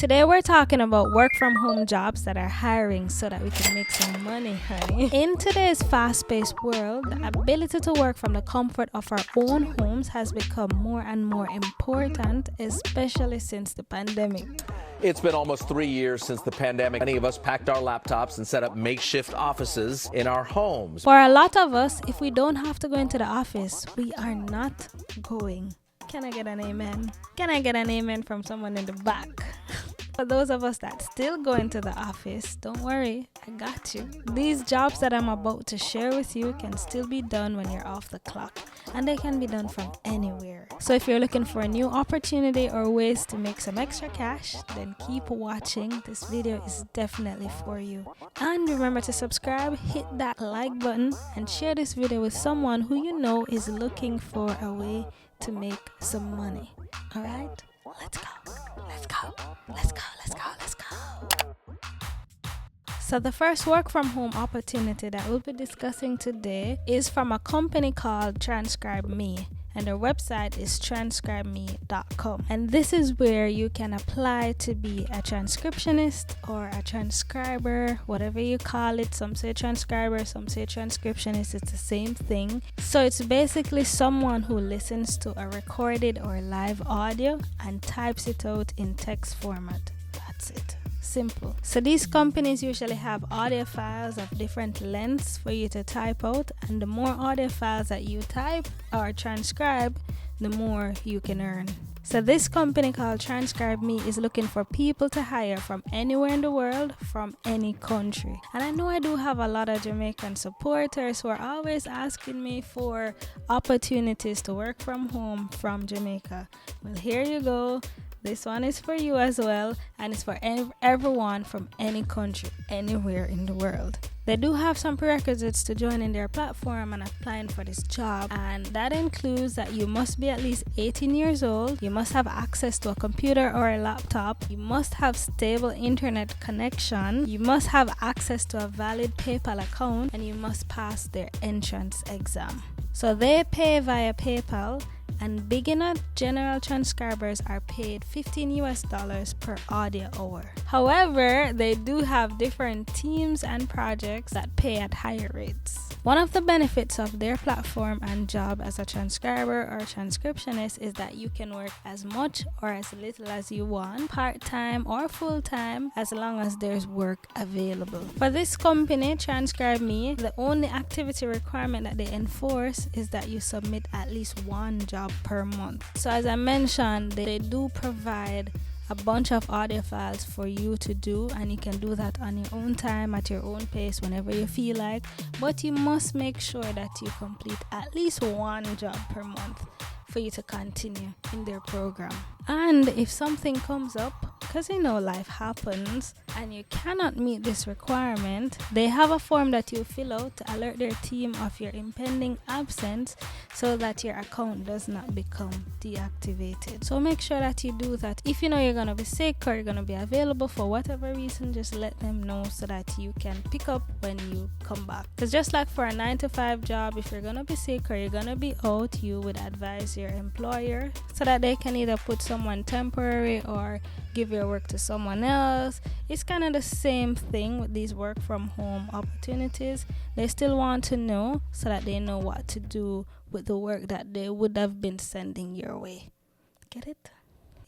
Today we're talking about work from home jobs that are hiring so that we can make some money, honey. In today's fast-paced world, the ability to work from the comfort of our own homes has become more and more important, especially since the pandemic. It's been almost 3 years since the pandemic. Many of us packed our laptops and set up makeshift offices in our homes. For a lot of us, if we don't have to go into the office, we are not going. Can I get an amen? Can I get an amen from someone in the back? For those of us that still go into the office, don't worry, I got you. These jobs that I'm about to share with you can still be done when you're off the clock, and they can be done from anywhere. So if you're looking for a new opportunity or ways to make some extra cash, then keep watching. This video is definitely for you. And remember to subscribe, hit that like button, and share this video with someone who you know is looking for a way to make some money. All right, let's go. Let's go. Let's go. Let's go. Let's go. So the first work from home opportunity that we'll be discussing today is from a company called TranscribeMe, and their website is TranscribeMe.com. And this is where you can apply to be a transcriptionist or a transcriber, whatever you call it. Some say transcriber, some say transcriptionist. It's the same thing. So it's basically someone who listens to a recorded or live audio and types it out in text format. That's it. Simple. So these companies usually have audio files of different lengths for you to type out, and the more audio files that you type or transcribe, the more you can earn. So this company called TranscribeMe is looking for people to hire from anywhere in the world, from any country. And I know I do have a lot of Jamaican supporters who are always asking me for opportunities to work from home from Jamaica. Well, here you go. This one is for you as well, and it's for everyone from any country, anywhere in the world. They do have some prerequisites to join in their platform and applying for this job, and that includes that you must be at least 18 years old, you must have access to a computer or a laptop, you must have stable internet connection, you must have access to a valid PayPal account, and you must pass their entrance exam. So they pay via PayPal, and beginner general transcribers are paid $15 per audio hour. However, they do have different teams and projects that pay at higher rates. One of the benefits of their platform and job as a transcriber or transcriptionist is that you can work as much or as little as you want, part-time or full-time, as long as there's work available. For this company, TranscribeMe, the only activity requirement that they enforce is that you submit at least one job per month. So as I mentioned, they do provide a bunch of audio files for you to do, and you can do that on your own time, at your own pace, whenever you feel like, but you must make sure that you complete at least one job per month for you to continue in their program. And if something comes up, because you know life happens, and you cannot meet this requirement, they have a form that you fill out to alert their team of your impending absence so that your account does not become deactivated. So make sure that you do that. If you know you're going to be sick or you're going to be available for whatever reason, just let them know so that you can pick up when you come back. Because just like for a 9-to-5 job, if you're going to be sick or you're going to be out, you would advise your employer so that they can either put someone temporary or give your work to someone else. It's kind of the same thing with these work from home opportunities. They still want to know so that they know what to do with the work that they would have been sending your way. Get it?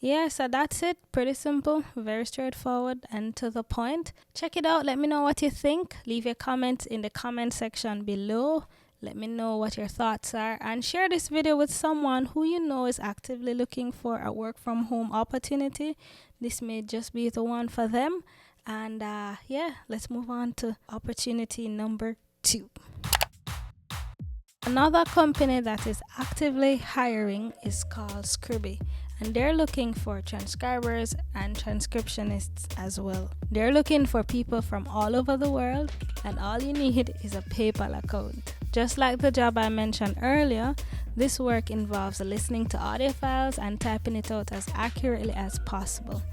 Yeah, so that's it. Pretty simple, very straightforward and to the point. Check it out. Let me know what you think. Leave your comments in the comment section below. Let me know what your thoughts are, and share this video with someone who you know is actively looking for a work from home opportunity. This may just be the one for them. And yeah, let's move on to opportunity number 2. Another company that is actively hiring is called Kirby, and they're looking for transcribers and transcriptionists as well. They're looking for people from all over the world, and all you need is a PayPal account. Just like the job I mentioned earlier, this work involves listening to audio files and typing it out as accurately as possible.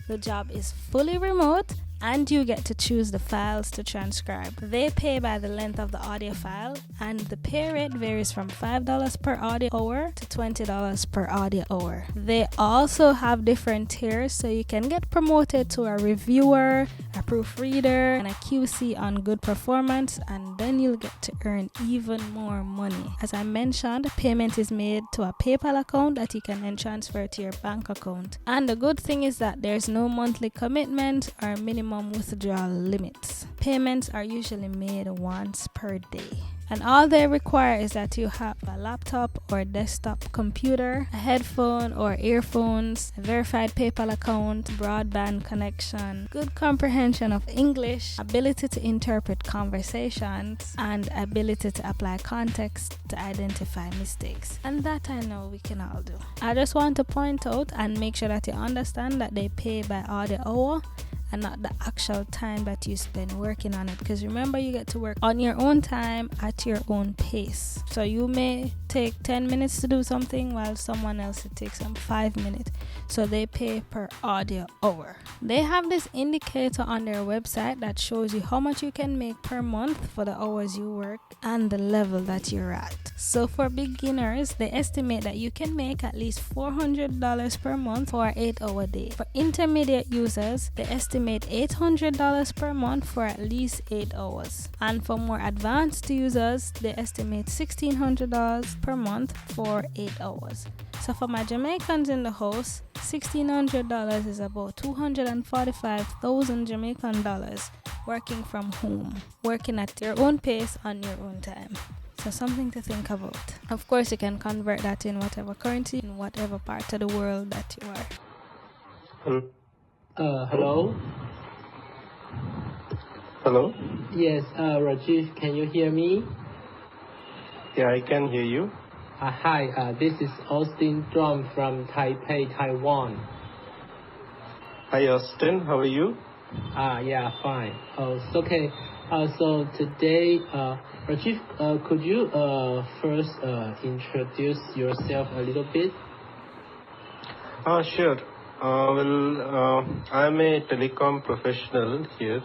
The job is fully remote, and you get to choose the files to transcribe. They pay by the length of the audio file, and the pay rate varies from $5 per audio hour to $20 per audio hour. They also have different tiers, so you can get promoted to a reviewer, a proofreader, and a QC on good performance, and then you'll get to earn even more money. As I mentioned, payment is made to a PayPal account that you can then transfer to your bank account. And the good thing is that there's no monthly commitment or minimum withdrawal limits. Payments are usually made once per day. And all they require is that you have a laptop or desktop computer, a headphone or earphones, a verified PayPal account, broadband connection, good comprehension of English, ability to interpret conversations, and ability to apply context to identify mistakes. And that I know we can all do. I just want to point out and make sure that you understand that they pay by audio hour and not the actual time that you spend working on it, because remember, you get to work on your own time at your own pace. So you may take 10 minutes to do something while someone else it takes them 5 minutes. So they pay per audio hour. They have this indicator on their website that shows you how much you can make per month for the hours you work and the level that you're at. So for beginners, they estimate that you can make at least $400 per month for an 8-hour day. For intermediate users, they estimate $800 per month for at least 8 hours. And for more advanced users, they estimate $1,600 per month for 8 hours. So for my Jamaicans in the house, $1,600 is about $245,000 Jamaican dollars working from home, working at your own pace on your own time. So something to think about. Of course, you can convert that in whatever currency, in whatever part of the world that you are. Hello? Hello? Yes, Rajiv, can you hear me? Yeah, I can hear you. Hi, this is Austin Drum from Taipei, Taiwan. Hi, Austin. How are you? Yeah, fine. It's okay. So today, Rajiv, could you first introduce yourself a little bit? Sure. I'm a telecom professional here.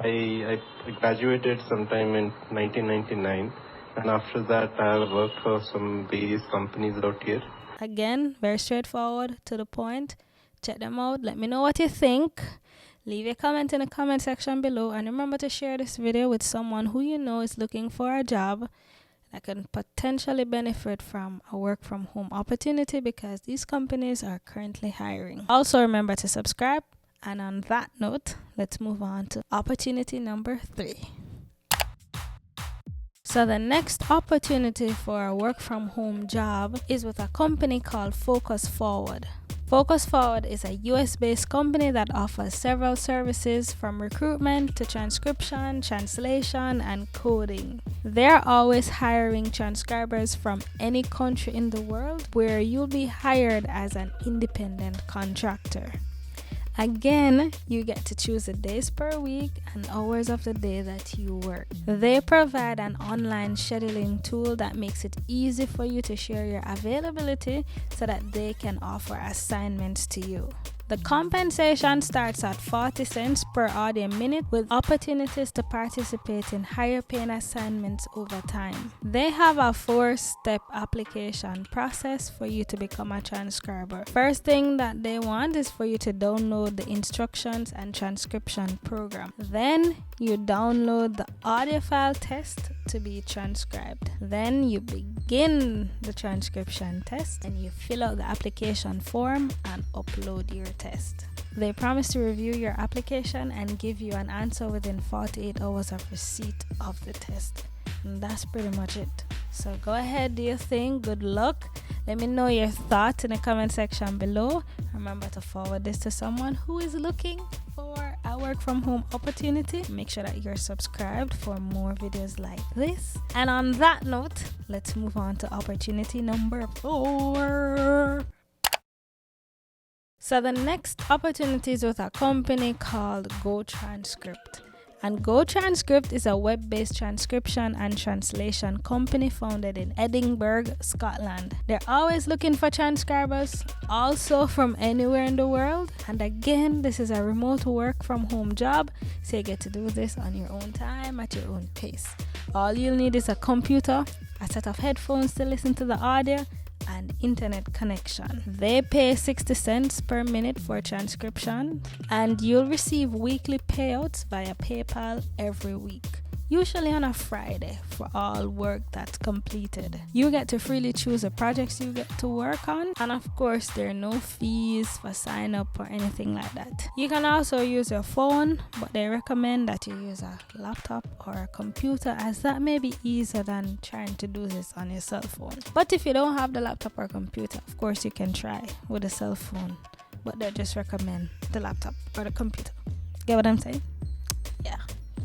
I graduated sometime in 1999, and after that I have worked for some various companies out here. Again, very straightforward, to the point. Check them out. Let me know what you think. Leave a comment in the comment section below, and remember to share this video with someone who you know is looking for a job that can potentially benefit from a work from home opportunity, because these companies are currently hiring. Also remember to subscribe, and on that note, let's move on to opportunity number 3. So the next opportunity for a work from home job is with a company called Focus Forward. Focus Forward is a US-based company that offers several services from recruitment to transcription, translation, and coding. They're always hiring transcribers from any country in the world, where you'll be hired as an independent contractor. Again, you get to choose the days per week and hours of the day that you work. They provide an online scheduling tool that makes it easy for you to share your availability so that they can offer assignments to you. The compensation starts at 40 cents per audio minute, with opportunities to participate in higher paying assignments over time. They have a 4-step application process for you to become a transcriber. First thing that they want is for you to download the instructions and transcription program. Then you download the audio file test to be transcribed. Then you begin the transcription test, and you fill out the application form and upload your test. They promise to review your application and give you an answer within 48 hours of receipt of the test. And that's pretty much it. So go ahead, do your thing. Good luck. Let me know your thoughts in the comment section below. Remember to forward this to someone who is looking for a work from home opportunity. Make sure that you're subscribed for more videos like this. And on that note, let's move on to opportunity number 4. So the next opportunity is with a company called GoTranscript. And GoTranscript is a web-based transcription and translation company founded in Edinburgh, Scotland. They're always looking for transcribers, also from anywhere in the world. And again, this is a remote work from home job, so you get to do this on your own time at your own pace. All you'll need is a computer, a set of headphones to listen to the audio, and internet connection. They pay 60 cents per minute for transcription, and you'll receive weekly payouts via PayPal every week, usually on a Friday for all work that's completed. You get to freely choose the projects you get to work on, and of course there are no fees for sign up or anything like that. You can also use your phone, but they recommend that you use a laptop or a computer, as that may be easier than trying to do this on your cell phone. But if you don't have the laptop or computer, of course you can try with a cell phone, but they just recommend the laptop or the computer. Get what I'm saying? Yeah.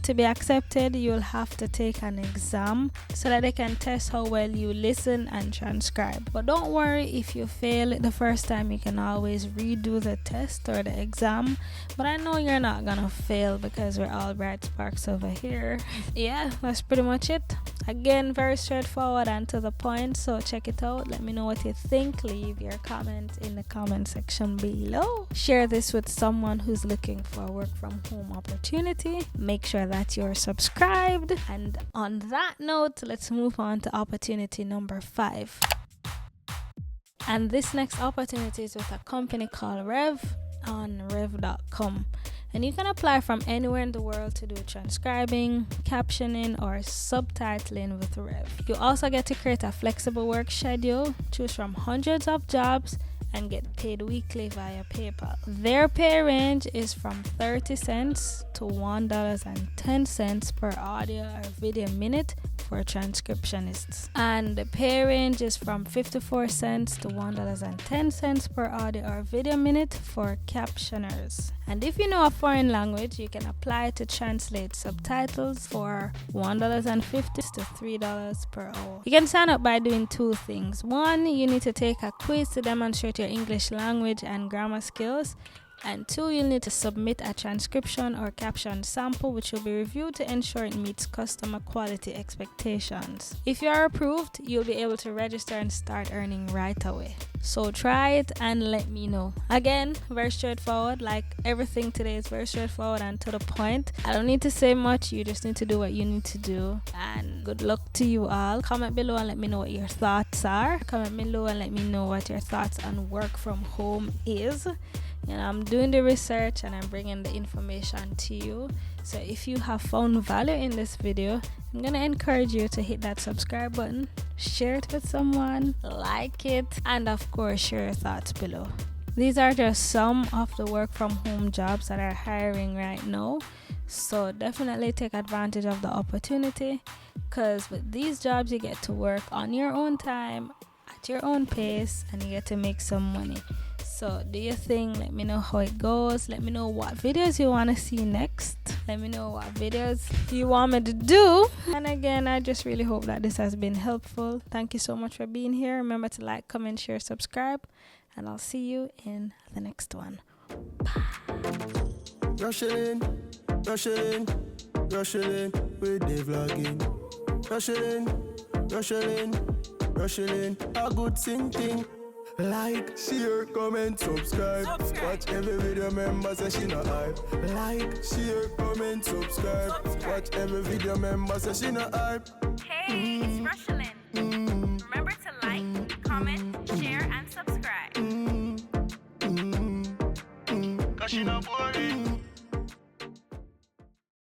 To be accepted, you'll have to take an exam so that they can test how well you listen and transcribe. But don't worry, if you fail it the first time, you can always redo the test or the exam. But I know you're not gonna fail because we're all bright sparks over here. Yeah, that's pretty much it. Again, very straightforward and to the point, so check it out. Let me know what you think. Leave your comments in the comment section below. Share this with someone who's looking for a work from home opportunity. Make sure that you're subscribed. And on that note, let's move on to opportunity number 5. And this next opportunity is with a company called Rev on rev.com. And you can apply from anywhere in the world to do transcribing, captioning, or subtitling with Rev. You also get to create a flexible work schedule, choose from hundreds of jobs, and get paid weekly via PayPal. Their pay range is from 30 cents to $1.10 per audio or video minute for transcriptionists. And the pay range is from 54 cents to $1.10 per audio or video minute for captioners. And if you know a foreign language, you can apply to translate subtitles for $1.50 to $3 per hour. You can sign up by doing 2 things. 1, you need to take a quiz to demonstrate your English language and grammar skills. And 2, you'll need to submit a transcription or caption sample, which will be reviewed to ensure it meets customer quality expectations. If you are approved, you'll be able to register and start earning right away. So try it and let me know. Again, very straightforward. Like everything today is very straightforward and to the point. I don't need to say much. You just need to do what you need to do. And good luck to you all. Comment below and let me know what your thoughts are. Comment below and let me know what your thoughts on work from home is. And I'm doing the research and I'm bringing the information to you. So if you have found value in this video, I'm gonna encourage you to hit that subscribe button, share it with someone, like it, and of course share your thoughts below. These are just some of the work from home jobs that are hiring right now, so definitely take advantage of the opportunity, because with these jobs you get to work on your own time, at your own pace, and you get to make some money. So do your thing. Let me know how it goes. Let me know what videos you want to see next. Let me know what videos you want me to do. And again, I just really hope that this has been helpful. Thank you so much for being here. Remember to like, comment, share, subscribe, and I'll see you in the next one. Bye. Rochielin, Rochielin, Rochielin, with the vlogging. Rochielin, Rochielin, Rochielin, a good thing. Like, share, comment, subscribe. Watch every video, member say she not hype. Like, share, comment, subscribe. Watch every video, member say she not hype. Hey, it's Rochielin.